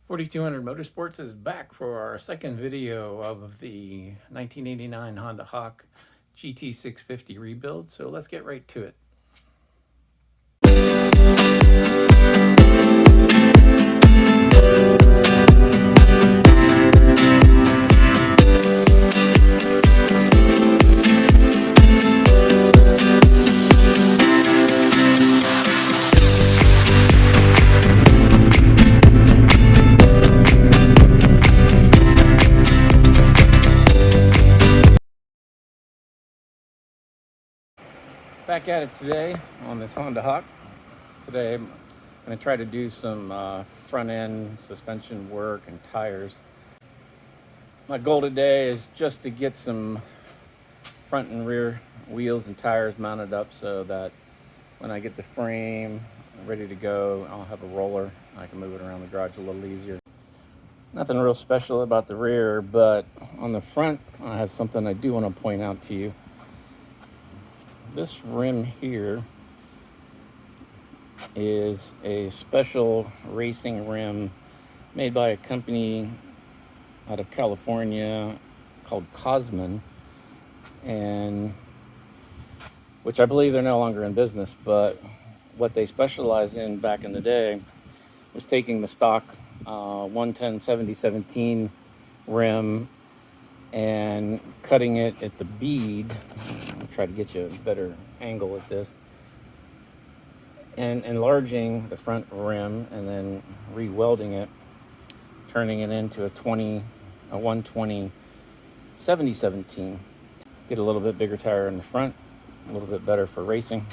4200 Motorsports is back for our second video of the 1989 Honda Hawk GT650 rebuild, so let's get right to it. Back at it today on this Honda Hawk. Today I'm going to try to do some front end suspension work and tires. My goal today is just to get some front and rear wheels and tires mounted up so that when I get the frame ready to go, I'll have a roller. I can move it around the garage a little easier. Nothing real special about the rear, but on the front I have something I do want to point out to you. This rim here is a special racing rim made by a company out of California called Cosman, and which I believe they're no longer in business, but what they specialized in back in the day was taking the stock 110/70/17 rim and cutting it at the bead. I'll try to get you a better angle at this, and enlarging the front rim and then re-welding it, turning it into a 120/70/17. Get a little bit bigger tire in the front, a little bit better for racing.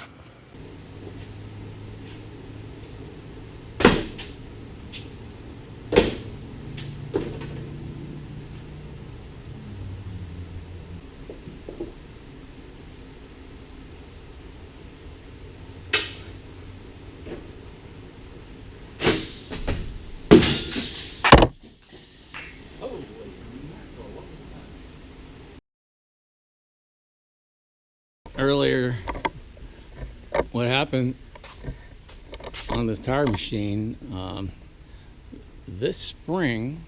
Earlier, what happened on this tire machine, this spring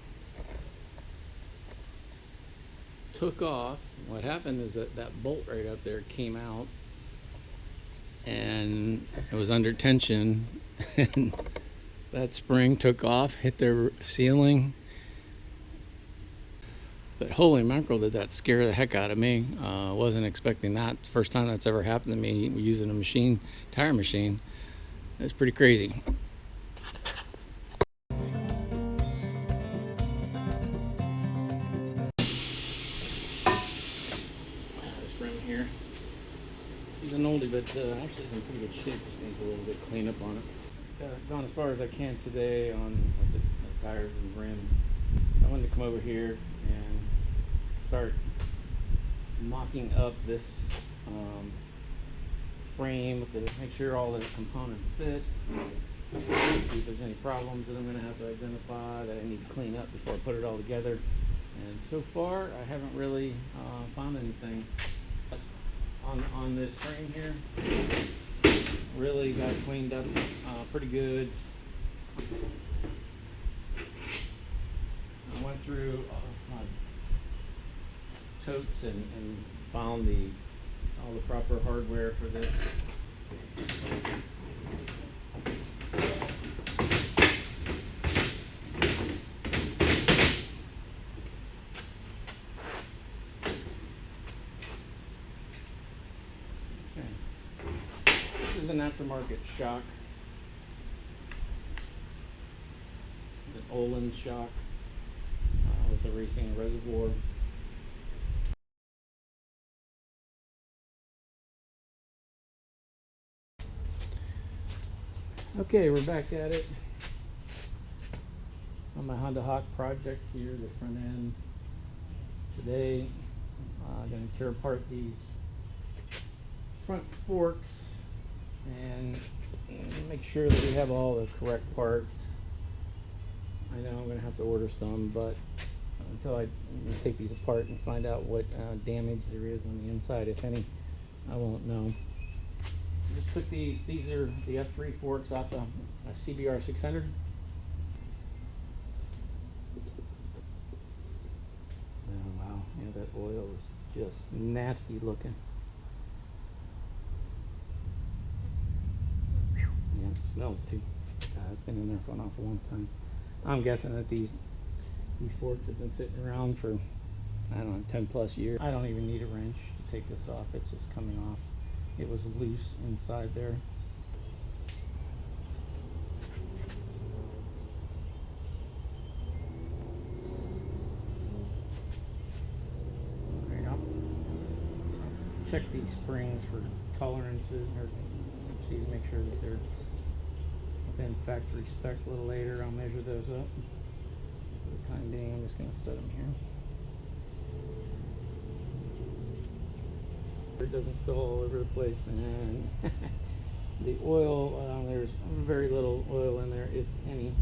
took off. What happened is that bolt right up there came out and it was under tension and that spring took off, hit the ceiling. But holy mackerel, did that scare the heck out of me. Wasn't expecting that. First time that's ever happened to me using a tire machine. It's pretty crazy. This rim here, he's an oldie, but actually it's in pretty good shape. Just needs a little bit of cleanup on it. Gone as far as I can today on the tires and rims. I wanted to come over here and start mocking up this frame to make sure all the components fit. See if there's any problems that I'm going to have to identify that I need to clean up before I put it all together. And so far, I haven't really found anything. On this frame here, really got it cleaned up pretty good. I went through my totes and found all the proper hardware for this. Okay. This is an aftermarket shock. It's an Olin shock with a racing reservoir. Okay, we're back at it on my Honda Hawk project here, the front end. Today, I'm going to tear apart these front forks and make sure that we have all the correct parts. I know I'm going to have to order some, but until I take these apart and find out what damage there is on the inside, if any, I won't know. Just took these are the F3 forks off a CBR 600. oil is just nasty looking. Yeah, it smells too. It's been in there for an awful long time. I'm guessing that these forks have been sitting around for, I don't know, 10 plus years. I don't even need a wrench to take this off. It's just coming off. It was loose inside there. Right, I'll check these springs for tolerances or see to make sure that they're within factory spec. A little later I'll measure those up. For the time being, I'm just going to set them here. It doesn't spill all over the place, and the oil, there's very little oil in there, if any.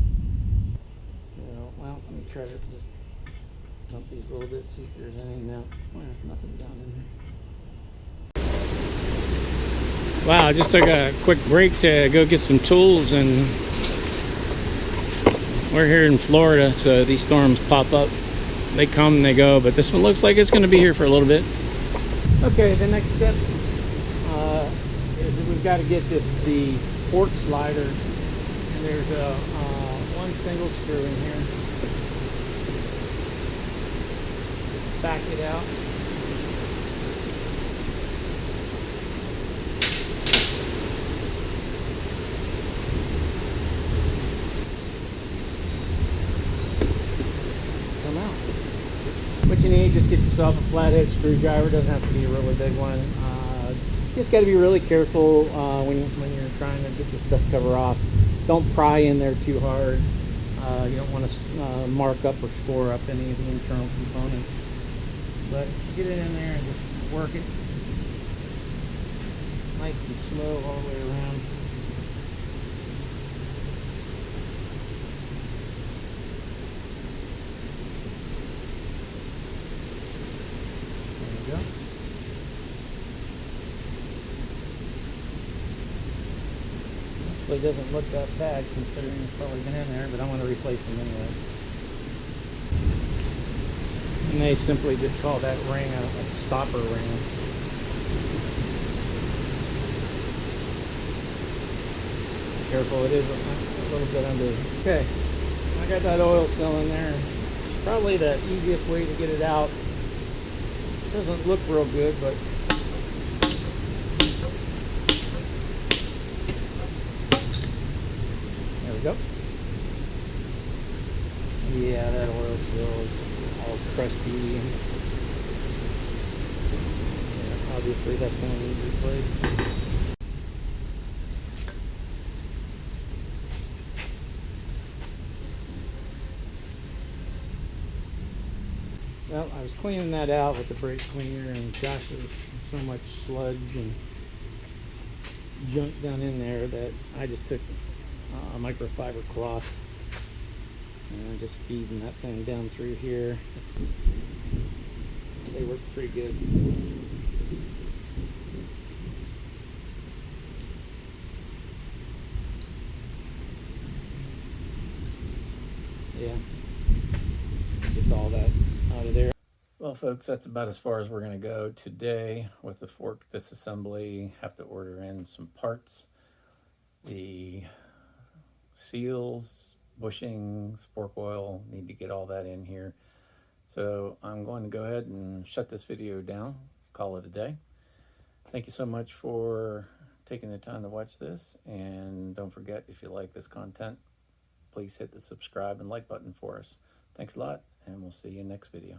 So, well, let me try to just dump these a little bit, see if there's any. No, there's nothing down in there. Wow, I just took a quick break to go get some tools, and we're here in Florida, so these storms pop up. They come and they go, but this one looks like it's going to be here for a little bit. Okay, the next step is that we've got to get the fork slider, and there's one single screw in here. Just back it out. Come out. What you need, just get yourself a flathead screwdriver. Doesn't have to be a really big one. Just got to be really careful when you're trying to get this dust cover off. Don't pry in there too hard. You don't want to mark up or score up any of the internal components. But get it in there and just work it nice and slow all the way around. There we go. It doesn't look that bad considering it's probably been in there, but I want to replace them anyway. And they simply just call that ring a stopper ring. Careful, it is a little bit under. Okay, I got that oil cell in there. Probably the easiest way to get it out. Doesn't look real good, but go. Yeah, that oil spill is all crusty, and yeah, obviously that's going to need replaced. Well, I was cleaning that out with the brake cleaner, and gosh, there was so much sludge and junk down in there that I just took a microfiber cloth and I'm just feeding that thing down through here. They work pretty good. Yeah, gets all that out of there. Well, folks, that's about as far as we're going to go today with the fork disassembly. Have to order in some parts. The seals, bushings, fork oil, need to get all that in here. So I'm going to go ahead and shut this video down, call it a day. Thank you so much for taking the time to watch this, and don't forget, if you like this content, please hit the subscribe and like button for us. Thanks a lot, and we'll see you in the next video.